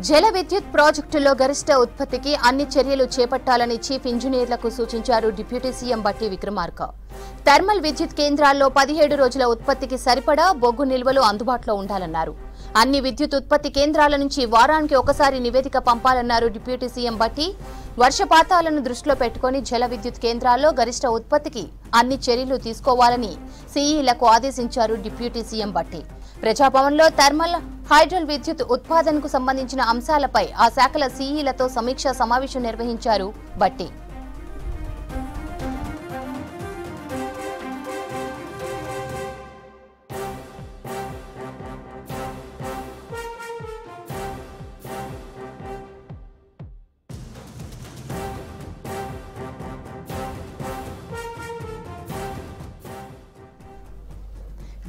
జల విద్యుత్ ప్రాజెక్టులో గరిష్ట ఉత్పత్తికి అన్ని చర్యలు చేపట్టాలని చీఫ్ ఇంజనీర్లకు సూచించారు డిప్యూటీ సీఎం బట్టి విక్రమార్క. థర్మల్ విద్యుత్ కేంద్రాల్లో 17 రోజుల ఉత్పత్తికి సరిపడా బొగ్గు నిల్వలు అందుబాటులో ఉండాలన్నారు. అన్ని విద్యుత్ ఉత్పత్తి కేంద్రాల నుంచి వారానికి ఒకసారి నివేదిక పంపాలన్నారు డిప్యూటీ సీఎం బట్టి. వర్షపాతాలను దృష్టిలో పెట్టుకుని జల విద్యుత్ కేంద్రాల్లో గరిష్ట ఉత్పత్తికి అన్ని చర్యలు తీసుకోవాలని సీఈలకు ఆదేశించారు డిప్యూటీ సీఎం బట్టి. ప్రజాభవన్లో థర్మల్, హైడ్రల్ విద్యుత్ ఉత్పాదనకు సంబంధించిన అంశాలపై ఆ శాఖల సీఈలతో సమీక్షా సమావేశం నిర్వహించారు బట్టి.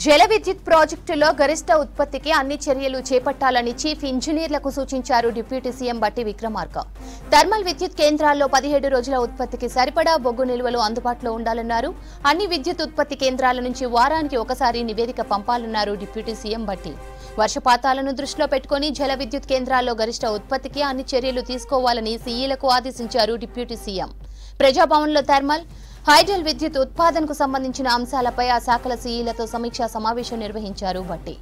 జల విద్యుత్ ప్రాజెక్టులో గరిష్ట ఉత్పత్తికి అన్ని చర్యలు చేపట్టాలని చీఫ్ ఇంజనీర్లకు సూచించారు డిప్యూటీ సీఎం బట్టి విక్రమార్క. థర్మల్ విద్యుత్ కేంద్రాల్లో 17 రోజుల ఉత్పత్తికి సరిపడా బొగ్గు నిల్వలు అందుబాటులో ఉండాలన్నారు. అన్ని విద్యుత్ ఉత్పత్తి కేంద్రాల నుంచి వారానికి ఒకసారి నివేదిక పంపాలన్నారు డిప్యూటీ సీఎం బట్టి. వర్షపాతాలను దృష్టిలో పెట్టుకుని జల విద్యుత్ కేంద్రాల్లో గరిష్ట ఉత్పత్తికి అన్ని చర్యలు తీసుకోవాలని సీఈలకు ఆదేశించారు డిప్యూటీ సీఎం. ప్రజాభవన్లో థర్మల్, హైడ్రల్ విద్యుత్ ఉత్పాదనకు సంబంధించిన అంశాలపై ఆ శాఖల సీఈలతో సమీక్షా సమావేశం నిర్వహించారు బట్టి.